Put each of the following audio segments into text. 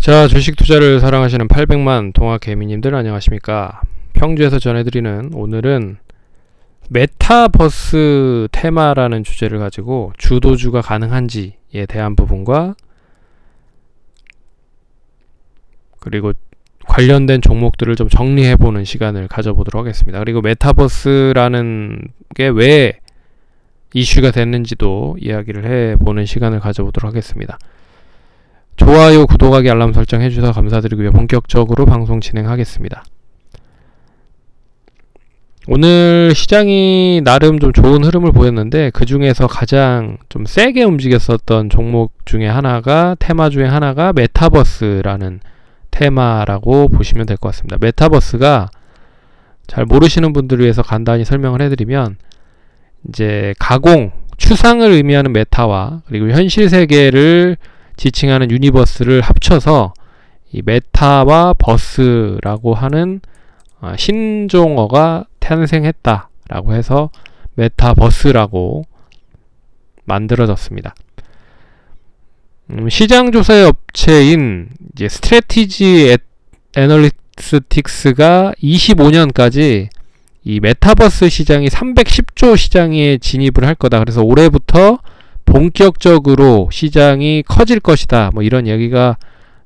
자, 주식 투자를 사랑하시는 800만 동학 개미님들 안녕하십니까? 평주에서 전해드리는 오늘은 메타버스 테마라는 주제를 가지고 주도주가 가능한지에 대한 부분과 그리고 관련된 종목들을 좀 정리해보는 시간을 가져보도록 하겠습니다. 그리고 메타버스라는 게 왜 이슈가 됐는지도 이야기를 해보는 시간을 가져보도록 하겠습니다. 좋아요, 구독하기, 알람 설정 해주셔서 감사드리고요. 본격적으로 방송 진행하겠습니다. 오늘 시장이 나름 좀 좋은 흐름을 보였는데 그 중에서 가장 좀 세게 움직였었던 종목 중에 하나가 테마 중에 하나가 메타버스라는 테마라고 보시면 될 것 같습니다. 메타버스가 잘 모르시는 분들을 위해서 간단히 설명을 해드리면 이제 가공, 추상을 의미하는 메타와 그리고 현실 세계를 지칭하는 유니버스를 합쳐서 이 메타와 버스라고 하는 신종어가 탄생했다라고 해서 메타버스라고 만들어졌습니다. 시장조사의 업체인 이제 스트래티지 애널리스틱스가 25년까지 이 메타버스 시장이 310조 시장에 진입을 할 거다. 그래서 올해부터 본격적으로 시장이 커질 것이다. 뭐 이런 얘기가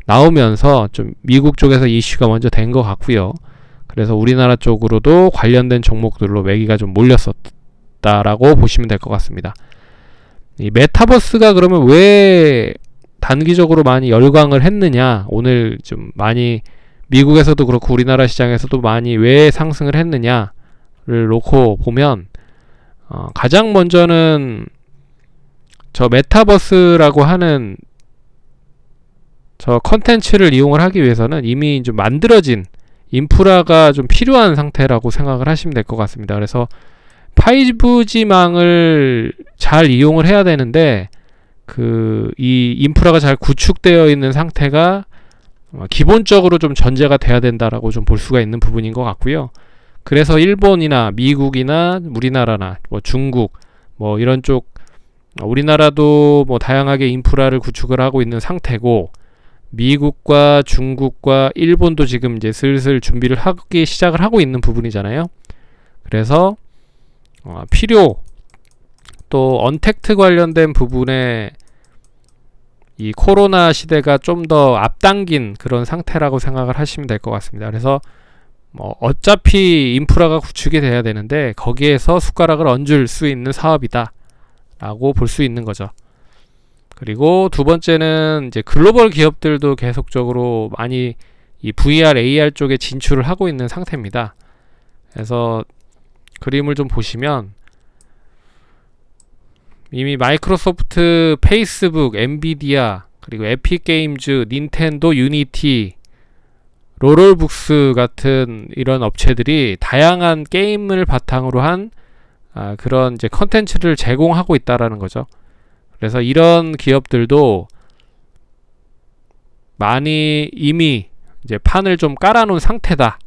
나오면서 좀 미국 쪽에서 이슈가 먼저 된 것 같고요. 그래서 우리나라 쪽으로도 관련된 종목들로 매기가 좀 몰렸었다라고 보시면 될 것 같습니다. 이 메타버스가 그러면 왜 단기적으로 많이 열광을 했느냐, 오늘 좀 많이 미국에서도 그렇고 우리나라 시장에서도 많이 왜 상승을 했느냐를 놓고 보면 가장 먼저는 저 메타버스라고 하는 저 컨텐츠를 이용을 하기 위해서는 이미 좀 만들어진 인프라가 좀 필요한 상태라고 생각을 하시면 될 것 같습니다. 그래서 5G망을 잘 이용을 해야 되는데 이 인프라가 잘 구축되어 있는 상태가 기본적으로 좀 전제가 돼야 된다라고 좀 볼 수가 있는 부분인 것 같고요. 그래서 일본이나 미국이나 우리나라나 뭐 중국 뭐 이런 쪽, 우리나라도 뭐 다양하게 인프라를 구축을 하고 있는 상태고 미국과 중국과 일본도 지금 이제 슬슬 준비를 하기 시작을 하고 있는 부분이잖아요. 그래서 필요 또 언택트 관련된 부분에 이 코로나 시대가 좀 더 앞당긴 그런 상태라고 생각을 하시면 될 것 같습니다. 그래서 뭐 어차피 인프라가 구축이 돼야 되는데 거기에서 숟가락을 얹을 수 있는 사업이다 라고 볼 수 있는 거죠. 그리고 두 번째는 이제 글로벌 기업들도 계속적으로 많이 이 VR, AR 쪽에 진출을 하고 있는 상태입니다. 그래서 그림을 좀 보시면 이미 마이크로소프트, 페이스북, 엔비디아, 그리고 에픽게임즈, 닌텐도, 유니티, 롤롤북스 같은 이런 업체들이 다양한 게임을 바탕으로 한 그런 이제 컨텐츠를 제공하고 있다라는 거죠. 그래서 이런 기업들도 많이 이미 이제 판을 좀 깔아놓은 상태다.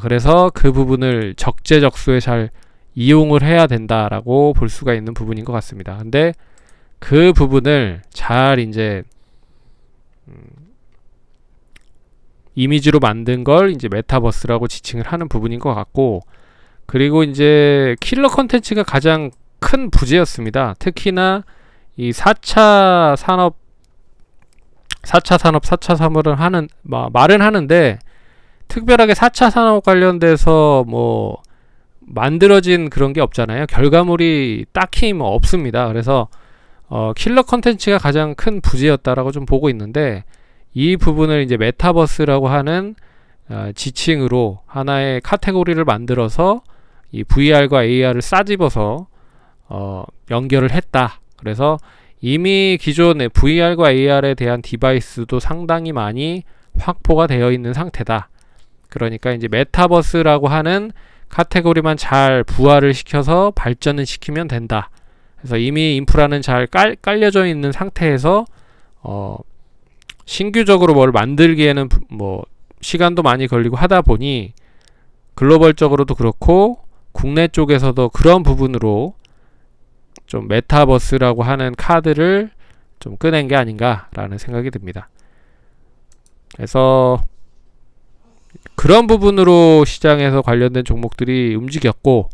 그래서 그 부분을 적재적소에 잘 이용을 해야 된다라고 볼 수가 있는 부분인 것 같습니다. 근데 그 부분을 잘 이제 이미지로 만든 걸 이제 메타버스라고 지칭을 하는 부분인 것 같고, 그리고 이제 킬러 컨텐츠가 가장 큰 부재였습니다. 특히나 이 4차 산업, 4차 산업을 하는 말은 하는데 특별하게 4차 산업 관련돼서 뭐 만들어진 그런 게 없잖아요. 결과물이 딱히 뭐 없습니다. 그래서 킬러 컨텐츠가 가장 큰 부재였다라고 좀 보고 있는데, 이 부분을 이제 메타버스라고 하는 지칭으로 하나의 카테고리를 만들어서 이 VR과 AR을 싸집어서 연결을 했다. 그래서 이미 기존의 VR과 AR에 대한 디바이스도 상당히 많이 확보가 되어 있는 상태다. 그러니까 이제 메타버스라고 하는 카테고리만 잘 부활을 시켜서 발전을 시키면 된다. 그래서 이미 인프라는 잘 깔려져 있는 상태에서 신규적으로 뭘 만들기에는 뭐 시간도 많이 걸리고 하다 보니 글로벌적으로도 그렇고 국내 쪽에서도 그런 부분으로 좀 메타버스라고 하는 카드를 좀 꺼낸 게 아닌가라는 생각이 듭니다. 그래서 그런 부분으로 시장에서 관련된 종목들이 움직였고,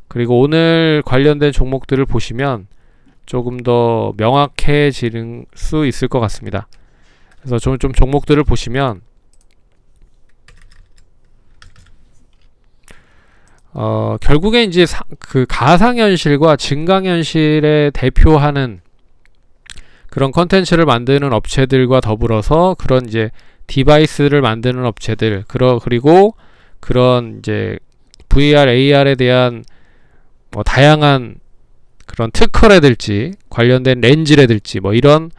그리고 오늘 관련된 종목들을 보시면 조금 더 명확해질 수 있을 것 같습니다. 그래서 좀 종목들을 보시면 결국에 이제 그 가상현실과 증강현실에 대표하는 그런 컨텐츠를 만드는 업체들과 더불어서 그런 이제 디바이스를 만드는 업체들, 그리고 그런 이제 VR, AR에 대한 뭐 다양한 그런 특허라든지 관련된 렌즈라든지 뭐 이런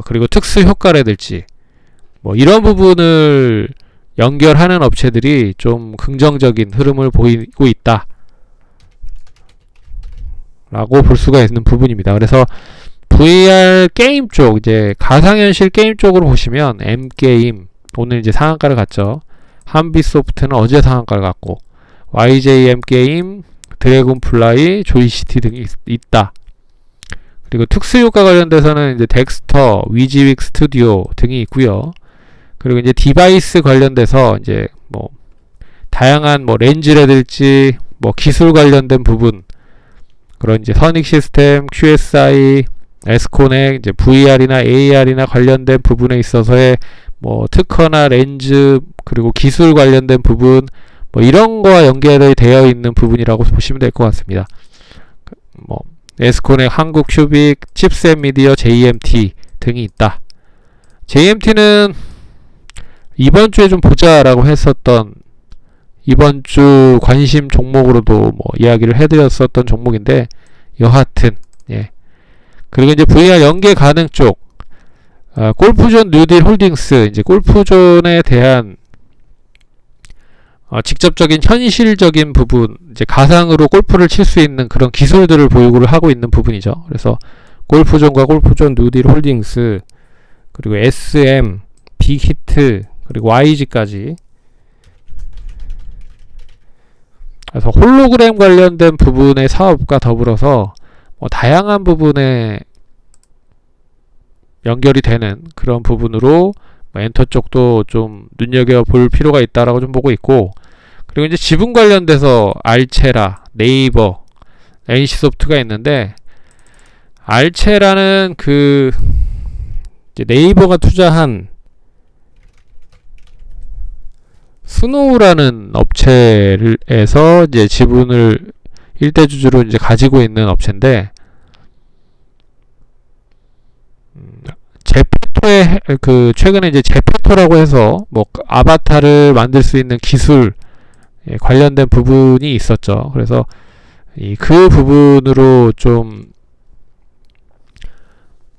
그리고 특수 효과라든지 뭐 이런 부분을 연결하는 업체들이 좀 긍정적인 흐름을 보이고 있다 라고 볼 수가 있는 부분입니다. 그래서 VR 게임 쪽, 이제 가상현실 게임 쪽으로 보시면 M게임 오늘 이제 상한가를 갔죠. 한빛소프트는 어제 상한가를 갔고, YJM 게임, 드래곤플라이, 조이시티 등이 있다. 그리고 특수효과 관련돼서는 이제 덱스터, 위지윅 스튜디오 등이 있고요. 그리고 이제 디바이스 관련돼서 이제 뭐 다양한 뭐 렌즈라든지 뭐 기술 관련된 부분, 그런 이제 선익 시스템, QSI, 에스코넥, 이제 VR이나 AR이나 관련된 부분에 있어서의 뭐 특허나 렌즈, 그리고 기술 관련된 부분, 뭐 이런 거와 연결이 되어 있는 부분이라고 보시면 될 것 같습니다. 뭐 에스코넥, 한국 큐빅, 칩셋 미디어, JMT 등이 있다. JMT는 이번 주에 좀 보자라고 했었던, 이번 주 관심 종목으로도 뭐 이야기를 해드렸었던 종목인데, 여하튼 예. 그리고 이제 VR 연계 가능 쪽, 골프존 뉴딜 홀딩스, 이제 골프존에 대한 직접적인 현실적인 부분, 이제 가상으로 골프를 칠 수 있는 그런 기술들을 보유를 하고 있는 부분이죠. 그래서 골프존과 골프존 뉴딜 홀딩스, 그리고 SM, 빅히트, 그리고 YG까지. 그래서 홀로그램 관련된 부분의 사업과 더불어서 뭐 다양한 부분에 연결이 되는 그런 부분으로 엔터 쪽도 좀 눈여겨볼 필요가 있다라고 좀 보고 있고, 그리고 이제 지분 관련돼서 알체라, 네이버, NC소프트가 있는데, 알체라는 그 이제 네이버가 투자한 스노우라는 업체에서 이제 지분을 일대주주로 이제 가지고 있는 업체인데, 제페토의 그 최근에 이제 제페토라고 해서 뭐 아바타를 만들 수 있는 기술 관련된 부분이 있었죠. 그래서 그 부분으로 좀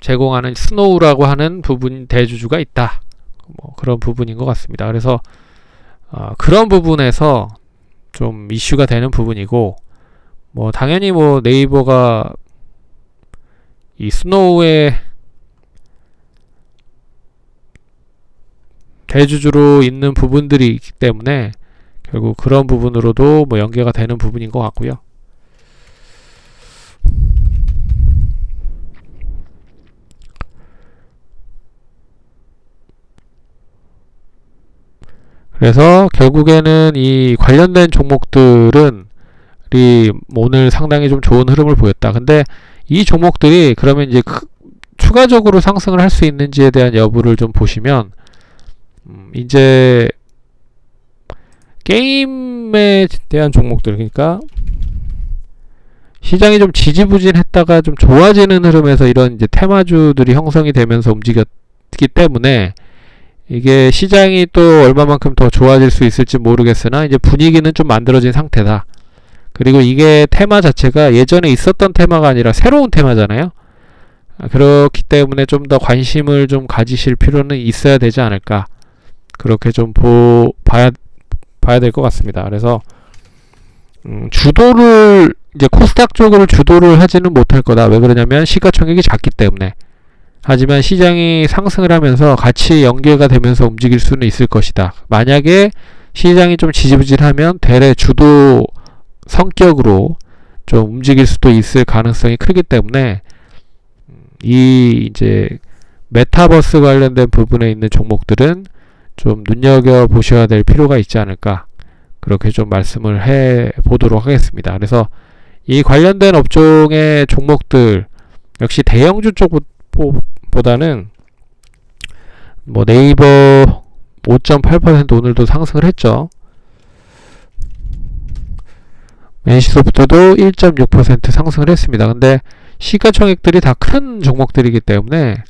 제공하는 스노우라고 하는 부분 대주주가 있다. 뭐 그런 부분인 것 같습니다. 그래서 그런 부분에서 좀 이슈가 되는 부분이고, 뭐 당연히 뭐 네이버가 이 스노우의 대주주로 있는 부분들이 있기 때문에 결국 그런 부분으로도 뭐 연계가 되는 부분인 것 같고요. 그래서 결국에는 이 관련된 종목들은 오늘 상당히 좀 좋은 흐름을 보였다. 근데 이 종목들이 그러면 이제 추가적으로 상승을 할 수 있는지에 대한 여부를 좀 보시면, 이제 게임에 대한 종목들, 그러니까 시장이 좀 지지부진했다가 좀 좋아지는 흐름에서 이런 이제 테마주들이 형성이 되면서 움직였기 때문에 이게 시장이 또 얼마만큼 더 좋아질 수 있을지 모르겠으나 이제 분위기는 좀 만들어진 상태다. 그리고 이게 테마 자체가 예전에 있었던 테마가 아니라 새로운 테마잖아요. 그렇기 때문에 좀 더 관심을 좀 가지실 필요는 있어야 되지 않을까, 그렇게 좀 봐야 될 것 같습니다. 그래서 주도를 이제 코스닥 쪽으로 주도를 하지는 못할 거다. 왜 그러냐면 시가총액이 작기 때문에. 하지만 시장이 상승을 하면서 같이 연계가 되면서 움직일 수는 있을 것이다. 만약에 시장이 좀 지지부진하면 대래 주도 성격으로 좀 움직일 수도 있을 가능성이 크기 때문에 이 이제 메타버스 관련된 부분에 있는 종목들은 좀 눈여겨보셔야 될 필요가 있지 않을까, 그렇게 좀 말씀을 해 보도록 하겠습니다. 그래서 이 관련된 업종의 종목들 역시 대형주 쪽보다는 뭐 네이버 5.8% 오늘도 상승을 했죠. NC소프트도 1.6% 상승을 했습니다. 근데 시가총액들이 다 큰 종목들이기 때문에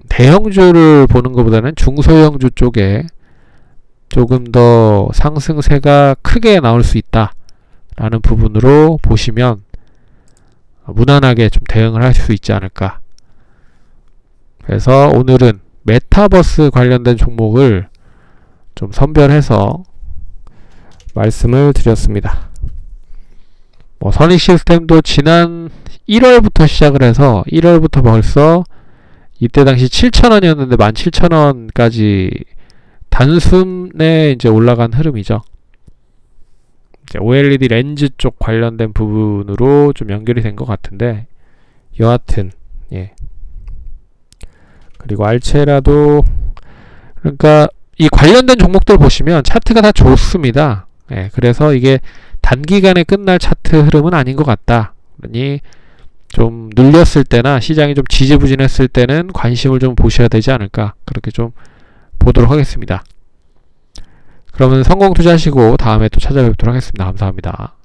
대형주를 보는 것보다는 중소형주 쪽에 조금 더 상승세가 크게 나올 수 있다 라는 부분으로 보시면 무난하게 좀 대응을 할 수 있지 않을까. 그래서 오늘은 메타버스 관련된 종목을 좀 선별해서 말씀을 드렸습니다. 뭐 선익시스템도 지난 1월부터 시작을 해서 1월부터 벌써 이때 당시 7,000원이었는데 17,000원까지 단숨에 이제 올라간 흐름이죠. 이제 OLED 렌즈 쪽 관련된 부분으로 좀 연결이 된 것 같은데, 여하튼 예. 그리고 알체라도, 그러니까 이 관련된 종목들 보시면 차트가 다 좋습니다. 예. 그래서 이게 단기간에 끝날 차트 흐름은 아닌 것 같다. 그러니 좀 눌렸을 때나 시장이 좀 지지부진했을 때는 관심을 좀 보셔야 되지 않을까, 그렇게 좀 보도록 하겠습니다. 그러면 성공 투자하시고 다음에 또 찾아뵙도록 하겠습니다. 감사합니다.